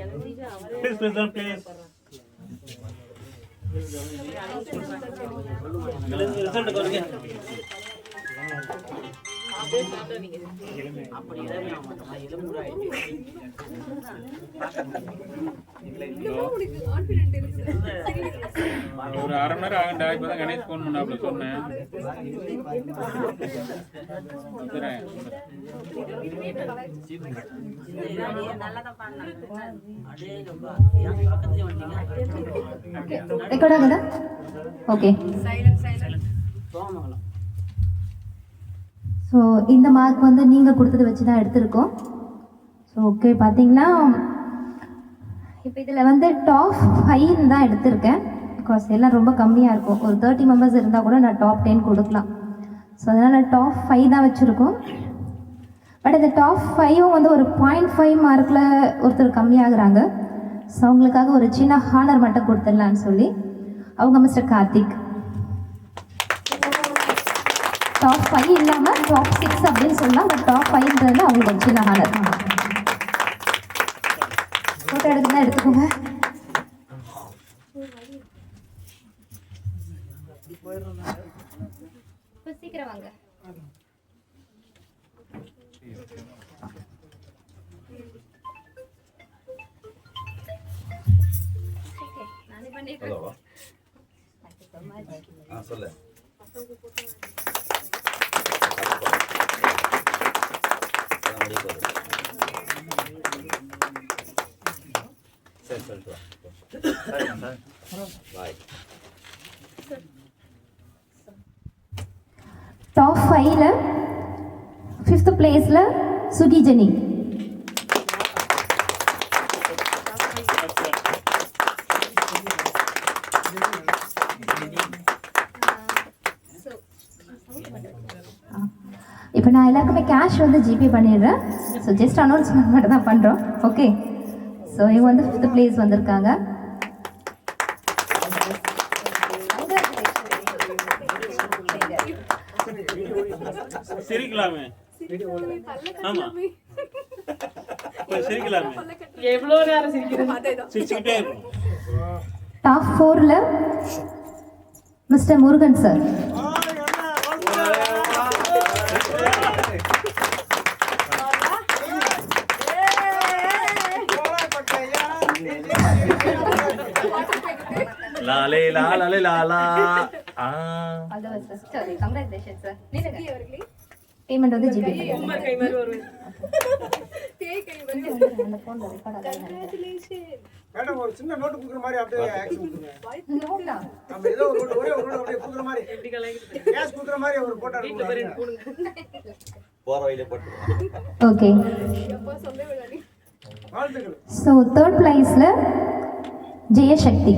Please, please. Result கொடுங்க. அப்படி இளமையா மாட்டோமா இளமுறை ஒரு அரை மணி நேரம் ஆகண்டா. இப்பதான் கணேஷ் போன் பண்ணாப்ல சொன்னேன். ஓகே. ஸோ இந்த மார்க் வந்து நீங்கள் கொடுத்ததை வச்சு தான் எடுத்திருக்கோம். ஸோ ஓகே, பார்த்தீங்கன்னா இப்போ இதில் வந்து டாப் 5 தான் எடுத்திருக்கேன். பிகாஸ் எல்லாம் ரொம்ப கம்மியாக இருக்கும். ஒரு 30 மெம்பர்ஸ் இருந்தால் கூட நான் டாப் 10 கொடுக்கலாம். ஸோ அதனால் டாப் 5 தான் வச்சுருக்கோம். பட் இந்த டாப் 5 வந்து ஒரு 0.5 மார்க்கில் ஒருத்தர் கம்மியாகிறாங்க. ஸோ அவங்களுக்காக ஒரு சின்ன ஹானர் மட்டும் கொடுத்துடலான்னு சொல்லி அவங்க மிஸ்டர் கார்த்திக். டாப் 5 இல்லாமல் டாப் 6 அப்படின்னு சொல்லலாம். பட் டாப் 5ன்றது அவங்களுக்கு ஒரு சின்ன ஹானர். ஃபோட்டோ எடுத்துதான் எடுத்துக்கோங்க. சீக்கிரம் வாங்க. சொல்லு. சரி சொல்லிட்டு வா. பாய். டாப் 5ல 5th பிளேஸில் சுகி ஜெனி. இப்போ நான் எல்லாருக்குமே கேஷ் வந்து ஜிபே பண்ணிடுறேன். ஸோ ஜஸ்ட் அனௌன்ஸ்மெண்ட் மட்டும் தான் பண்ணுறோம். ஓகே. ஸோ இவங்க வந்து 5th பிளேஸ் வந்திருக்காங்க. சிரிக்கலாமே. ஆமா, சிரிக்கலாமே. எவ்வளோ நேரம் சிரிக்கிறது? சிரிச்சுக்கிட்டே இருக்கும். டாப் 4ல மிஸ்டர் முருகன் சார். லாலே லாலே லாலா. All the best sir. Congratulations sir. நீங்க அவர்களே பேமெண்ட் வந்து ஜிபே உம்மா கை மாதிரி வருவேன். டேக் கை வந்து அந்த போன்ல ரெக்கார்ட் ஆகுது. கங்க்ராச்சுலேஷன். மேடம் ஒரு சின்ன நோட் குடுக்குற மாதிரி அப்படியே ஆக்சன் பண்ணுங்க. நோட்டா? நம்ம ஏதோ ஒரு நோட் ஒரே ஒரு நோட் அப்படியே குடுக்குற மாதிரி எப்படி கலாய்க்குது? கேஷ் குடுக்குற மாதிரி ஒரு போட்டோ வீட்ல போய் போடுங்க. போற வழியில போட்டு. ஓகே. அப்பா சொல்ல விடாதீங்க. வாழ்த்துக்கள். ஸோ 3rd பிளேஸ்ல ஜெயசக்தி.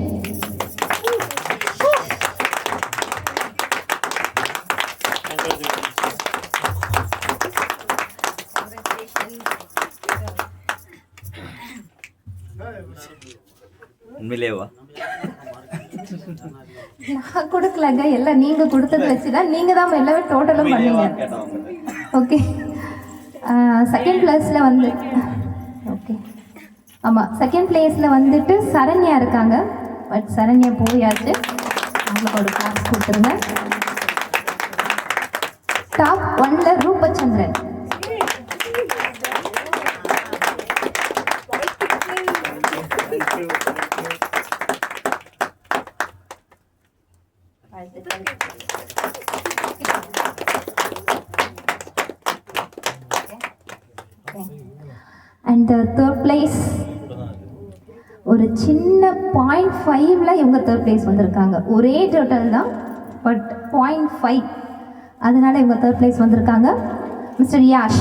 உண்மையிலேவா? நான் கொடுக்கலங்க, எல்லாம் நீங்க கொடுத்தது வச்சுதான் நீங்க தான் எல்லாமே டோட்டலும் பண்ணீங்க. ஓகே. 2nd பிளேஸ்ல வந்து ஓகே ஆமா 2nd பிளேஸ்ல வந்துட்டு சரண்யா இருக்காங்க. பட் சரண்யா போயாச்சு. அவங்களுக்கு ஒரு கிளாஸ் கொடுத்துருங்க. டாப் 1ல ரூபச்சந்திரன். அண்ட் 3rd பிளேஸ் ஒரு சின்ன 0.5ல இவங்க 3rd பிளேஸ் வந்திருக்காங்க. ஒரே டோட்டல் தான், பட் 0.5 அதனால இவங்க 3rd பிளேஸ் வந்திருக்காங்க. மிஸ்டர் யாஷ்.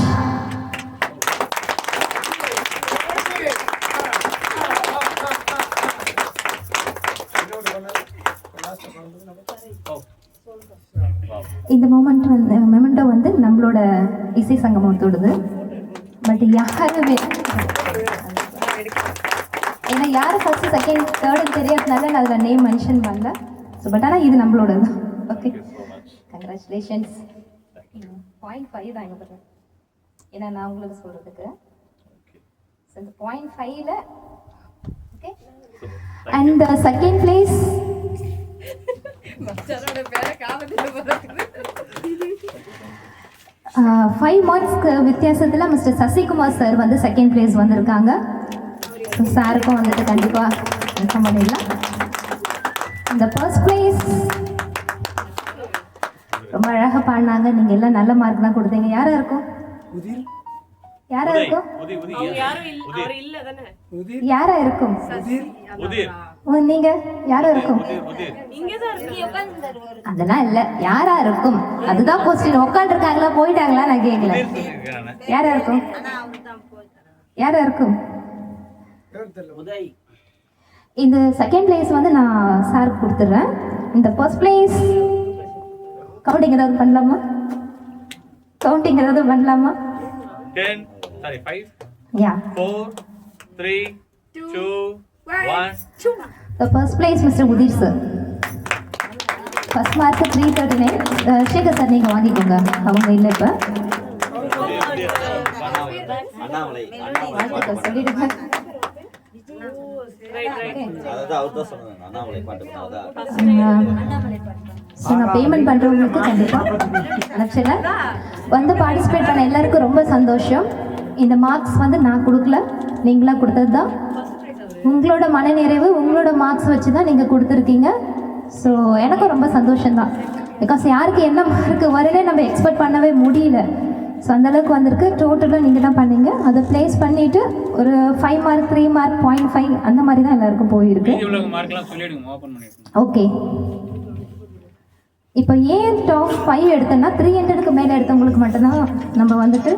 இந்த மொமெண்டோ வந்து நம்மளோட இசை சங்கமத்தோடுது. பட் யாருமே ஏன்னா யார் ஃபர்ஸ்ட் செகண்ட் தேர்டுன்னு தெரியாதனால நான் அதில் நேம் மென்ஷன் பண்ணல. ஸோ பட் ஆனால் இது நம்மளோட தான். Okay, congratulations. 0.5 தான் எங்கள் பக்கம், ஏன்னா நான் உங்களுக்கு சொல்கிறதுக்கு. ஸோ இந்த 0.5ல And the second place, மச்சானோட பேரை காவத்துல போறாங்க. 5 மார்க்ஸ்க்கு வித்தியாசத்தில் மிஸ்டர் சசிகுமார் சார் வந்து செகண்ட் பிளேஸ் வந்திருக்காங்க. ஸோ சாருக்கும் வந்துட்டு கண்டிப்பாக வெல்கம் பண்ணிடலாம். இந்த ஃபர்ஸ்ட் பிளேஸ் ரொம்ப அழகாக பாடினாங்க. நீங்கள் எல்லாம் நல்ல மார்க் தான் கொடுத்தீங்க. யாராக இருக்கும்? யாராக இருக்கும்? யாரா இருக்கும்? நீங்க யாரா இருக்கும்? அதெல்லாம் இல்ல. யாரா இருக்கும் அதுதான் கொஸ்டின். உட்காந்து இருக்காங்களா போயிட்டாங்களா நான் கேட்கல. யாரா இருக்கும்? யாரா இருக்கும்? இந்த செகண்ட் பிளேஸ் வந்து நான் சாருக்கு கொடுத்துட்றேன். இந்த ஃபர்ஸ்ட் பிளேஸ் கவுண்டிங் ஏதாவது பண்ணலாமா? கவுண்டிங் ஏதாவது பண்ணலாமா? 5 Yeah. 4 3 2 1. The first place Mr. Udir sir. First mark 339. Shekhar sir நீங்க வாங்கிக்கோங்க. அவங்க இல்ல இப்ப. அண்ணாமலை சொல்லிடுங்க. அதான் அவர்தான் சொன்னாங்க அண்ணாமலை பாட்டு பண்ணாதா. ஸோ நான் பேமெண்ட் பண்ணுறவங்களுக்கு கண்டிப்பாக அனுப்பிச்சிடல. வந்து பார்ட்டிசிபேட் பண்ண எல்லாருக்கும் ரொம்ப சந்தோஷம். இந்த மார்க்ஸ் வந்து நான் கொடுக்கல, நீங்களாக கொடுத்தது தான். உங்களோட மனநிறைவு உங்களோட மார்க்ஸ் வச்சு தான் நீங்கள் கொடுத்துருக்கீங்க. ஸோ எனக்கும் ரொம்ப சந்தோஷம்தான். பிகாஸ் யாருக்கு என்ன மார்க் வரும்னே நம்ம எக்ஸ்பெக்ட் பண்ணவே முடியல. ஸோ அந்தளவுக்கு வந்திருக்கு. டோட்டலாக நீங்கள் தான் பண்ணீங்க. அதை ப்ளேஸ் பண்ணிவிட்டு ஒரு 5 மார்க் 3 மார்க் 0.5 அந்த மாதிரி தான் எல்லாருக்கும் போயிருக்கு. ஓகே, இப்போ ஏன் டாப் 5 எடுத்தோன்னா 300க்கு மேலே எடுத்தவங்களுக்கு மட்டும்தான் நம்ம வந்துட்டு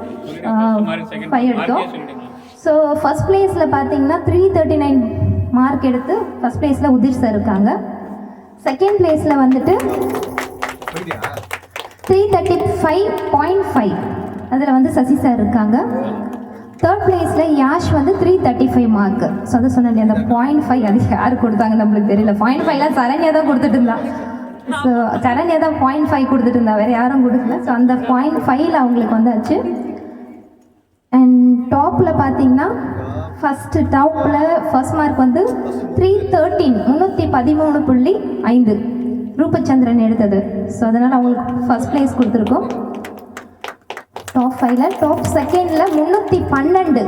5 எடுத்தோம். ஸோ ஃபஸ்ட் பிளேஸில் பார்த்தீங்கன்னா 339 மார்க் எடுத்து ஃபஸ்ட் பிளேஸில் உதிர் சார் இருக்காங்க. செகண்ட் பிளேஸில் வந்துட்டு 335.5 அதில் வந்து சசி சார் இருக்காங்க. தேர்ட் பிளேஸில் யாஷ் வந்து 335 மார்க். ஸோ அதை சொன்னேன் அந்த 0.5 அது யார் கொடுத்தாங்க நம்மளுக்கு தெரியல. 0.5லாம் சரண்யா தான் கொடுத்துட்டு இருந்தா. ஸோ சரண்யா தான் 0.5 கொடுத்துட்டு இருந்தா, வேறு யாரும் கொடுக்கல. ஸோ அந்த 0.5ல் அவங்களுக்கு வந்தாச்சு. அண்ட் டாப்பில் பார்த்தீங்கன்னா டாப்பில் ஃபர்ஸ்ட் மார்க் வந்து 313 ரூபச்சந்திரன் எடுத்தது. ஸோ அதனால் அவங்களுக்கு ஃபர்ஸ்ட் பிளேஸ் கொடுத்துருக்கோம் டாப் 5ல். டாப் செகண்டில் 312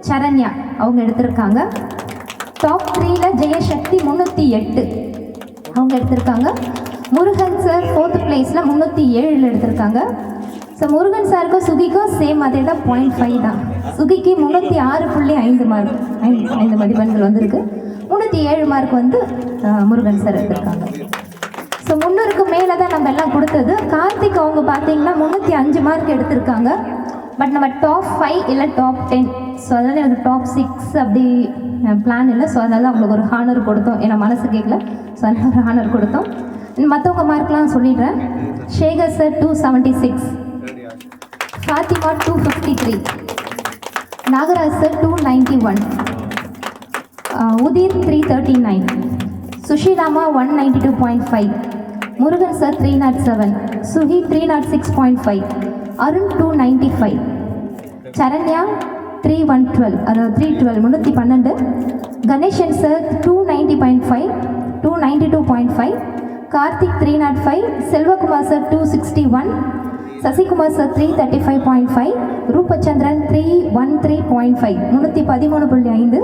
சரண்யா அவங்க எடுத்திருக்காங்க. டாப் 3ல் ஜெயசக்தி 308 அவங்க எடுத்திருக்காங்க. முருகன் சார் 4th பிளேஸில் 307 எடுத்திருக்காங்க. ஸோ முருகன் சாருக்கும் சுகிக்கும் சேம் அதே தான் 0.5 தான். சுகிக்கு 306.5 மார்க் 5 மதிப்பெண்கள் வந்திருக்கு. 307 மார்க் வந்து முருகன் சார் எடுத்திருக்காங்க. ஸோ 300க்கு மேலே தான் நம்ம எல்லாம் கொடுத்தது. கார்த்திக் அவங்க பார்த்தீங்கன்னா 305 மார்க் எடுத்திருக்காங்க. பட் நம்ம டாப் 5 இல்லை டாப் 10. ஸோ அதனால் எனக்கு டாப் 6 அப்படி பிளான் இல்லை. ஸோ அதனால அவங்களுக்கு ஒரு ஹானர் கொடுத்தோம். ஏன்னா மனசு கேட்கல. ஸோ அதனால் ஒரு ஹானர் கொடுத்தோம். மற்றவங்க மார்க்லாம் சொல்லிடுறேன். Sekar sir 276, Fathima 253, Nagaraj sir 291, உதிர் 339, சுஷிலாமா 192.5, Murugan sir 307, Suhi 306.5, Arun 295, Saranya 312 அதாவது 312 Ganesan sir 290.5, 292.5, Karthik 305, Selvakumar sir 261, Sasikumar sir 335.5, ரூபச்சந்திரன் 313.5 313.5,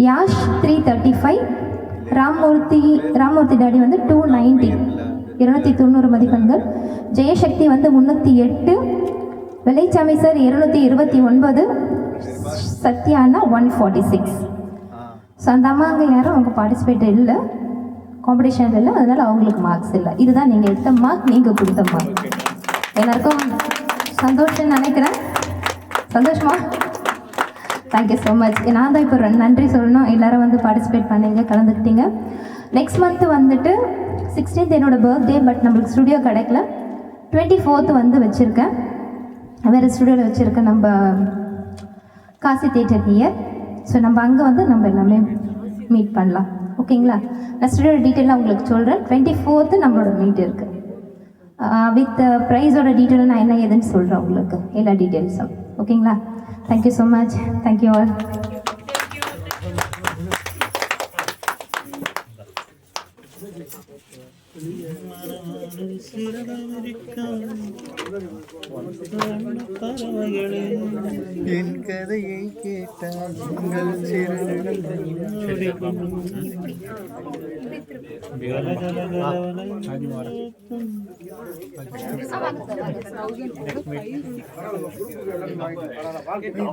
Yash 335, Ramurthy daddy வந்து 290 290 மதிப்பெண்கள், ஜெயசக்தி வந்து 308, வெள்ளைச்சாமி சார் 229, சத்யானா 146. ஸோ அந்த அம்மாங்க யாரும் அவங்க பார்ட்டிசிபேட் இல்லை, காம்படிஷன் இல்லை, அதனால் அவங்களுக்கு மார்க்ஸ் இல்லை. இதுதான் நீங்கள் எடுத்த மார்க், நீங்கள் கொடுத்த மார்க். எல்லாருக்கும் சந்தோஷம்னு நினைக்கிறேன். சந்தோஷமா? Thank you so much. நான் தான் இப்போ நன்றி சொல்லணும். எல்லோரும் வந்து பார்ட்டிசிபேட் பண்ணீங்க, கலந்துக்கிட்டீங்க. நெக்ஸ்ட் மந்த்து வந்துட்டு 16th என்னோடய பர்த்டே. பட் நம்மளுக்கு ஸ்டுடியோ கிடைக்கல. 24th வந்து வச்சுருக்கேன், வேறு ஸ்டுடியோவில் வச்சுருக்கேன், நம்ம காசி தியேட்டர் நியர். ஸோ நம்ம அங்கே வந்து நம்ம எல்லாமே மீட் பண்ணலாம். ஓகேங்களா? நான் ஸ்டுடியோட டீட்டெயிலாக உங்களுக்கு சொல்கிறேன். 24th நம்மளோட மீட் இருக்குது. வித் ப்ரைஸோட டீட்டெயிலும் நான் என்ன ஏதுன்னு சொல்கிறேன் உங்களுக்கு, எல்லா டீட்டெயில்ஸும். ஓகேங்களா? Thank you so much. Thank you all. என் கதையை கேட்டால் உங்கள் சிறகுகள் வாழ்க்கை